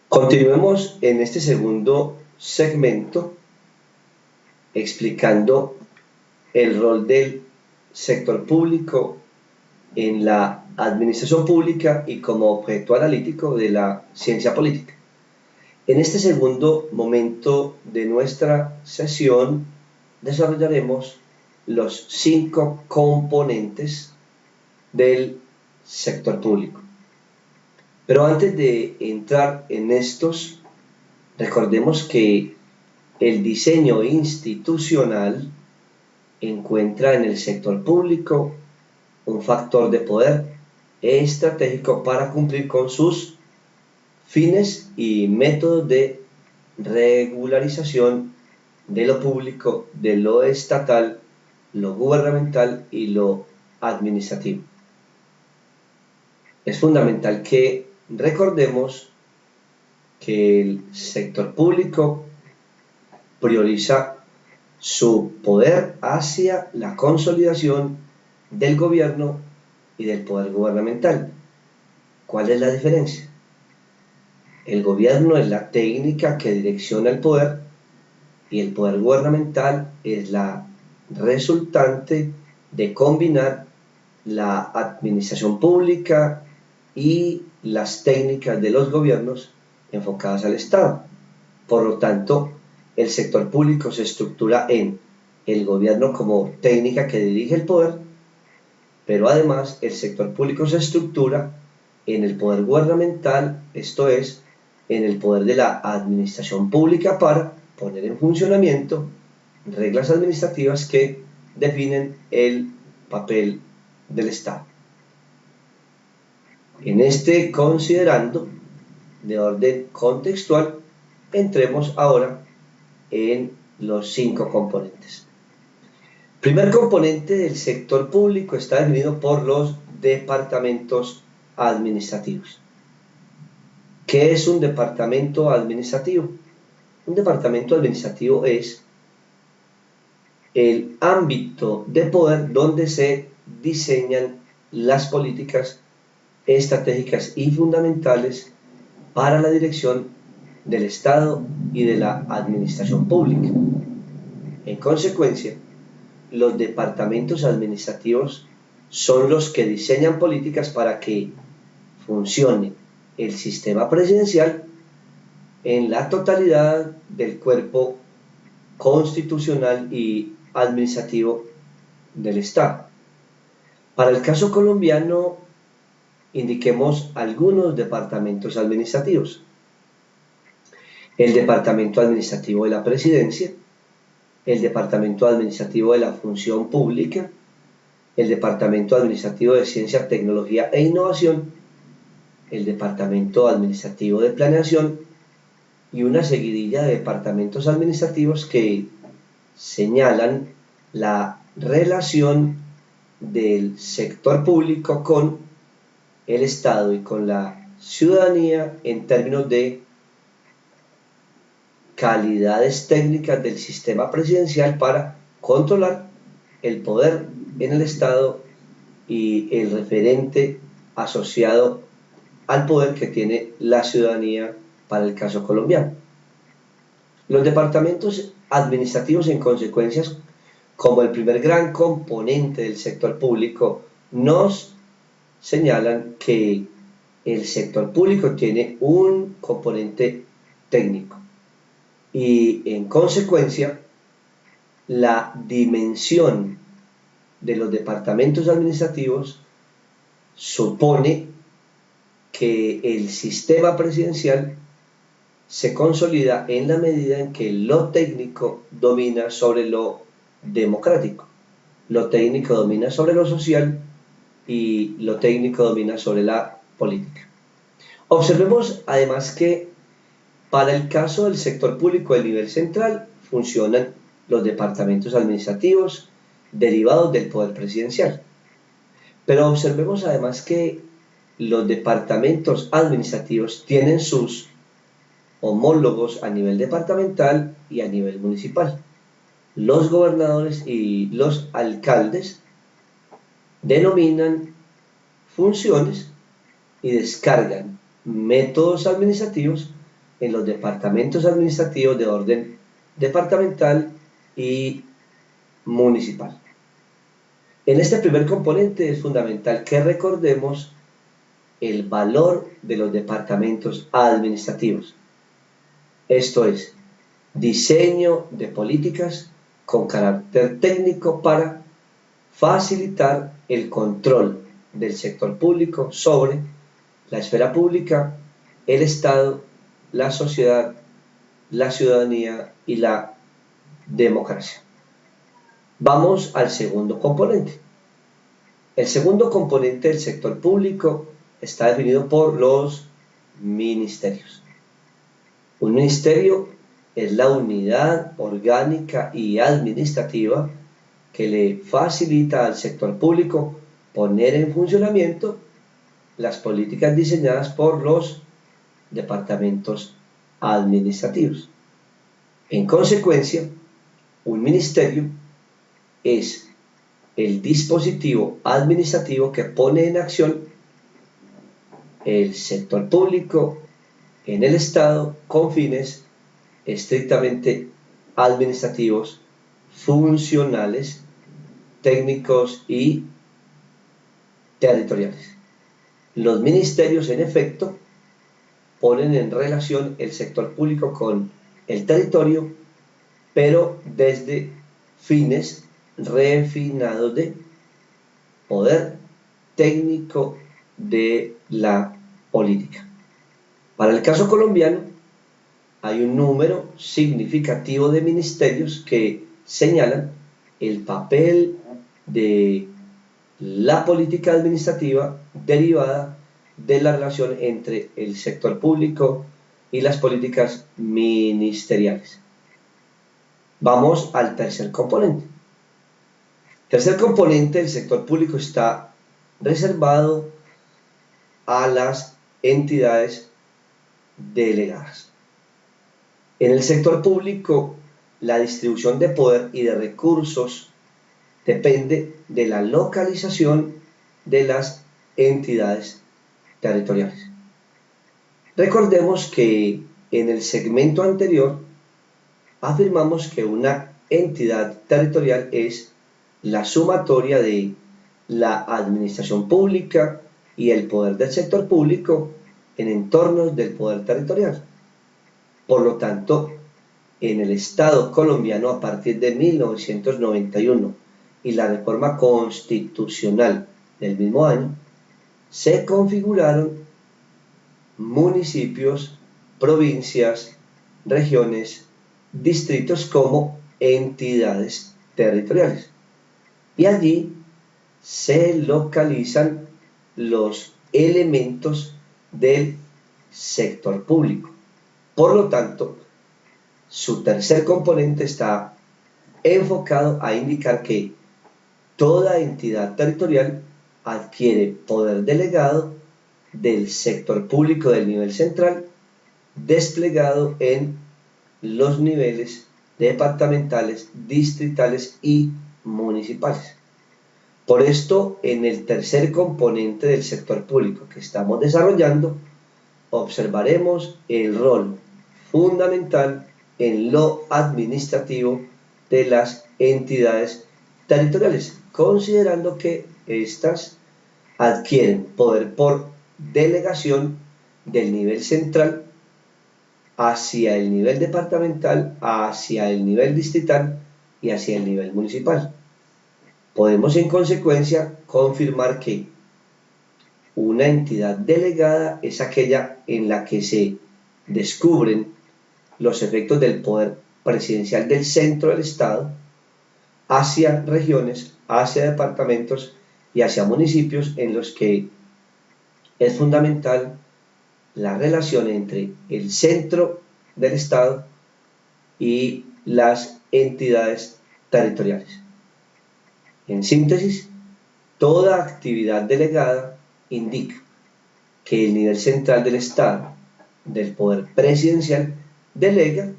Continuemos en este segundo segmento explicando el rol del sector público en la administración pública y como objeto analítico de la ciencia política. En este segundo momento de nuestra sesión desarrollaremos los 5 componentes del sector público. Pero antes de entrar en estos, recordemos que el diseño institucional encuentra en el sector público un factor de poder estratégico para cumplir con sus fines y métodos de regularización de lo público, de lo estatal, lo gubernamental y lo administrativo. Es fundamental que recordemos que el sector público prioriza su poder hacia la consolidación del gobierno y del poder gubernamental. ¿Cuál es la diferencia? El gobierno es la técnica que direcciona el poder y el poder gubernamental es la resultante de combinar la administración pública y las técnicas de los gobiernos enfocadas al Estado. Por lo tanto, el sector público se estructura en el gobierno como técnica que dirige el poder, pero además el sector público se estructura en el poder gubernamental, esto es, en el poder de la administración pública para poner en funcionamiento reglas administrativas que definen el papel del Estado. En este considerando de orden contextual, entremos ahora en los 5 componentes. El primer componente del sector público está definido por los departamentos administrativos. ¿Qué es un departamento administrativo? Un departamento administrativo es el ámbito de poder donde se diseñan las políticas estratégicas y fundamentales para la dirección del Estado y de la administración pública. En consecuencia, los departamentos administrativos son los que diseñan políticas para que funcione el sistema presidencial en la totalidad del cuerpo constitucional y administrativo del Estado. Para el caso colombiano, indiquemos algunos departamentos administrativos. El Departamento Administrativo de la Presidencia, el Departamento Administrativo de la Función Pública, el Departamento Administrativo de Ciencia, Tecnología e Innovación, el Departamento Administrativo de Planeación y una seguidilla de departamentos administrativos que señalan la relación del sector público con el Estado y con la ciudadanía en términos de calidades técnicas del sistema presidencial para controlar el poder en el Estado y el referente asociado al poder que tiene la ciudadanía para el caso colombiano. Los departamentos administrativos, en consecuencia, como el primer gran componente del sector público, nos señalan que el sector público tiene un componente técnico y, en consecuencia, la dimensión de los departamentos administrativos supone que el sistema presidencial se consolida en la medida en que lo técnico domina sobre lo democrático, lo técnico domina sobre lo social y lo técnico domina sobre la política. Observemos además que para el caso del sector público del nivel central funcionan los departamentos administrativos derivados del poder presidencial. Pero observemos además que los departamentos administrativos tienen sus homólogos a nivel departamental y a nivel municipal. Los gobernadores y los alcaldes denominan funciones y descargan métodos administrativos en los departamentos administrativos de orden departamental y municipal. En este primer componente es fundamental que recordemos el valor de los departamentos administrativos. Esto es, diseño de políticas con carácter técnico para facilitar el control del sector público sobre la esfera pública, el Estado, la sociedad, la ciudadanía y la democracia. Vamos al segundo componente. El segundo componente del sector público está definido por los ministerios. Un ministerio es la unidad orgánica y administrativa que le facilita al sector público poner en funcionamiento las políticas diseñadas por los departamentos administrativos. En consecuencia, un ministerio es el dispositivo administrativo que pone en acción el sector público en el Estado con fines estrictamente administrativos, funcionales, técnicos y territoriales. Los ministerios, en efecto, ponen en relación el sector público con el territorio, pero desde fines refinados de poder técnico de la política. Para el caso colombiano, hay un número significativo de ministerios que señalan el papel de la política administrativa derivada de la relación entre el sector público y las políticas ministeriales. Vamos al tercer componente. El tercer componente del sector público está reservado a las entidades delegadas. En el sector público, la distribución de poder y de recursos depende de la localización de las entidades territoriales. Recordemos que en el segmento anterior afirmamos que una entidad territorial es la sumatoria de la administración pública y el poder del sector público en entornos del poder territorial. Por lo tanto, en el Estado colombiano a partir de 1991 y la reforma constitucional del mismo año, se configuraron municipios, provincias, regiones, distritos como entidades territoriales. Y allí se localizan los elementos del sector público. Por lo tanto, su tercer componente está enfocado a indicar que toda entidad territorial adquiere poder delegado del sector público del nivel central desplegado en los niveles departamentales, distritales y municipales. Por esto, en el tercer componente del sector público que estamos desarrollando, observaremos el rol fundamental en lo administrativo de las entidades territoriales, considerando que éstas adquieren poder por delegación del nivel central hacia el nivel departamental, hacia el nivel distrital y hacia el nivel municipal. Podemos en consecuencia confirmar que una entidad delegada es aquella en la que se descubren los efectos del poder presidencial del centro del Estado hacia regiones, hacia departamentos y hacia municipios en los que es fundamental la relación entre el centro del Estado y las entidades territoriales. En síntesis, toda actividad delegada indica que el nivel central del Estado, del poder presidencial, delega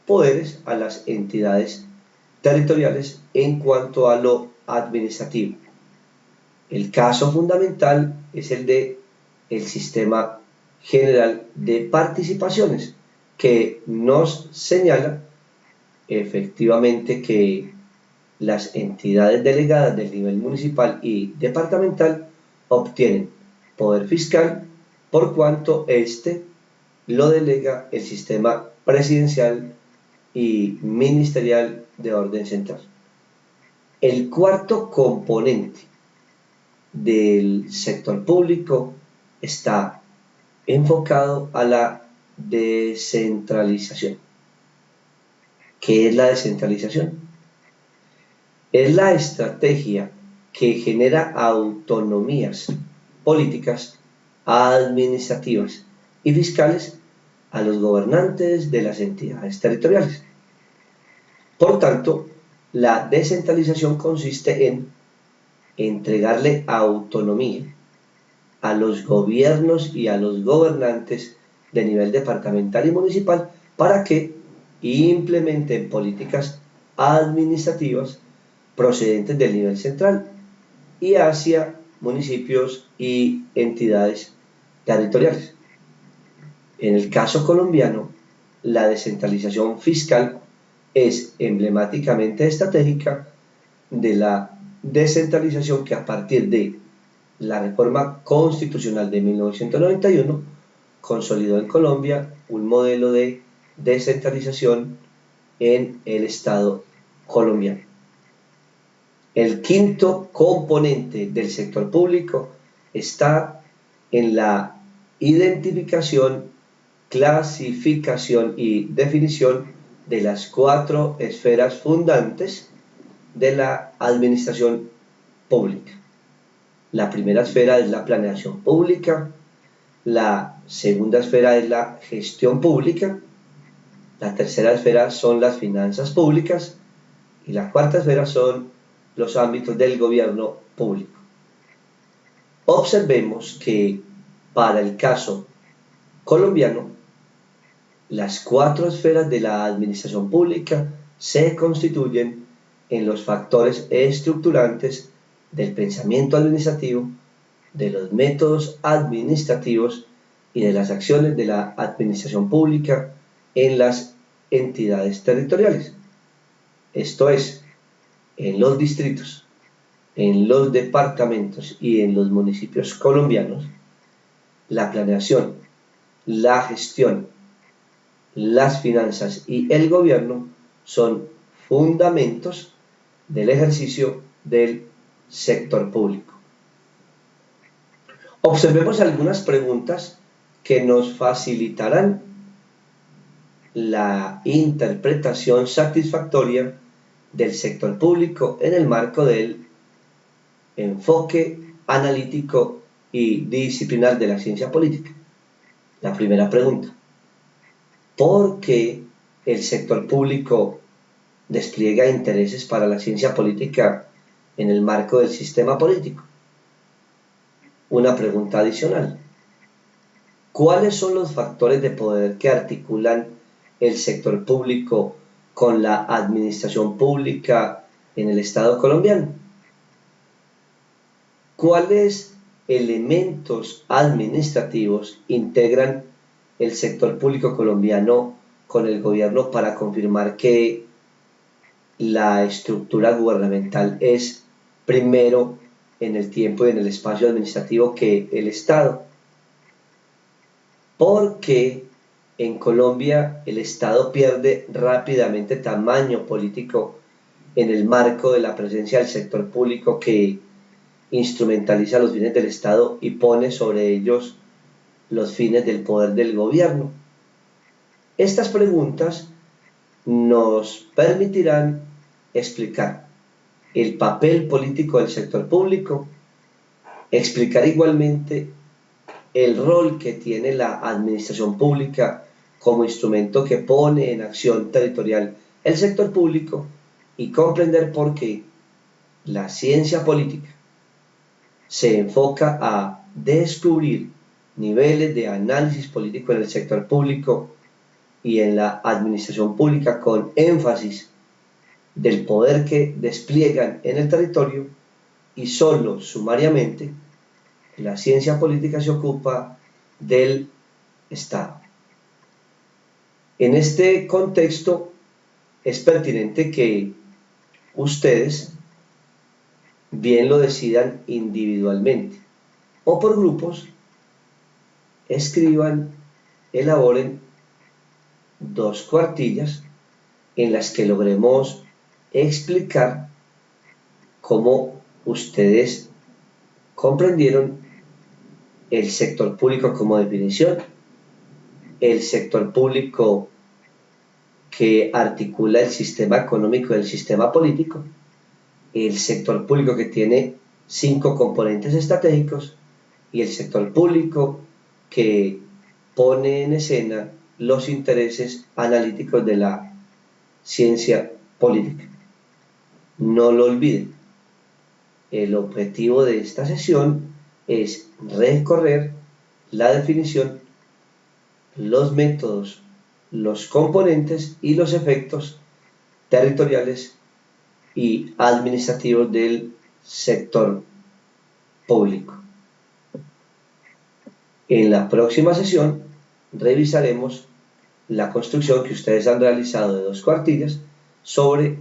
poderes a las entidades territoriales en cuanto a lo administrativo. El caso fundamental es el de el sistema general de participaciones, que nos señala efectivamente que las entidades delegadas del nivel municipal y departamental obtienen poder fiscal por cuanto éste lo delega el sistema presidencial y ministerial de orden central. El cuarto componente del sector público está enfocado a la descentralización. ¿Qué es la descentralización? Es la estrategia que genera autonomías políticas, administrativas y fiscales a los gobernantes de las entidades territoriales. Por tanto, la descentralización consiste en entregarle autonomía a los gobiernos y a los gobernantes de nivel departamental y municipal para que implementen políticas administrativas procedentes del nivel central y hacia municipios y entidades territoriales. En el caso colombiano, la descentralización fiscal es emblemáticamente estratégica de la descentralización que a partir de la reforma constitucional de 1991 consolidó en Colombia un modelo de descentralización en el Estado colombiano. El quinto componente del sector público está en la identificación, clasificación y definición de las 4 esferas fundantes de la administración pública. La primera esfera es la planeación pública, la segunda esfera es la gestión pública, la tercera esfera son las finanzas públicas y la cuarta esfera son los ámbitos del gobierno público. Observemos que para el caso colombiano, las 4 esferas de la administración pública se constituyen en los factores estructurantes del pensamiento administrativo, de los métodos administrativos y de las acciones de la administración pública en las entidades territoriales. Esto es, en los distritos, en los departamentos y en los municipios colombianos, la planeación, la gestión, las finanzas y el gobierno son fundamentos del ejercicio del sector público. Observemos algunas preguntas que nos facilitarán la interpretación satisfactoria del sector público en el marco del enfoque analítico y disciplinar de la ciencia política. La primera pregunta: ¿por qué el sector público despliega intereses para la ciencia política en el marco del sistema político? Una pregunta adicional: ¿cuáles son los factores de poder que articulan el sector público con la administración pública en el Estado colombiano? ¿Cuáles elementos administrativos integran el sector público colombiano con el gobierno para confirmar que la estructura gubernamental es primero en el tiempo y en el espacio administrativo que el Estado? ¿Por qué en Colombia el Estado pierde rápidamente tamaño político en el marco de la presencia del sector público que instrumentaliza los fines del Estado y pone sobre ellos los fines del poder del gobierno? Estas preguntas nos permitirán explicar el papel político del sector público, explicar igualmente el rol que tiene la administración pública como instrumento que pone en acción territorial el sector público y comprender por qué la ciencia política se enfoca a descubrir niveles de análisis político en el sector público y en la administración pública con énfasis del poder que despliegan en el territorio y solo sumariamente La ciencia política se ocupa del Estado. En este contexto es pertinente que ustedes bien lo decidan individualmente o por grupos, escriban, elaboren 2 cuartillas en las que logremos explicar cómo ustedes comprendieron el sector público como definición, el sector público que articula el sistema económico y el sistema político, el sector público que tiene 5 componentes estratégicos y el sector público que pone en escena los intereses analíticos de la ciencia política. No lo olviden, el objetivo de esta sesión es recorrer la definición, los métodos, los componentes y los efectos territoriales y administrativos del sector público. En la próxima sesión revisaremos la construcción que ustedes han realizado de 2 cuartillas sobre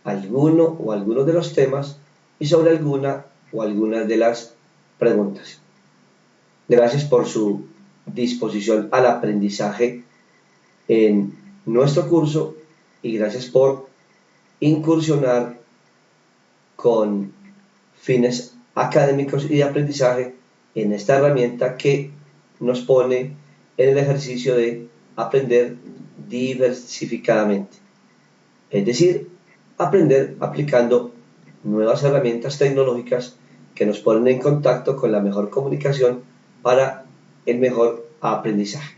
alguno o algunos de los temas y sobre alguna o algunas de las preguntas. Gracias por su disposición al aprendizaje en nuestro curso y gracias por incursionar con fines académicos y de aprendizaje en esta herramienta que nos pone en el ejercicio de aprender diversificadamente, es decir, aprender aplicando nuevas herramientas tecnológicas que nos ponen en contacto con la mejor comunicación para el mejor aprendizaje.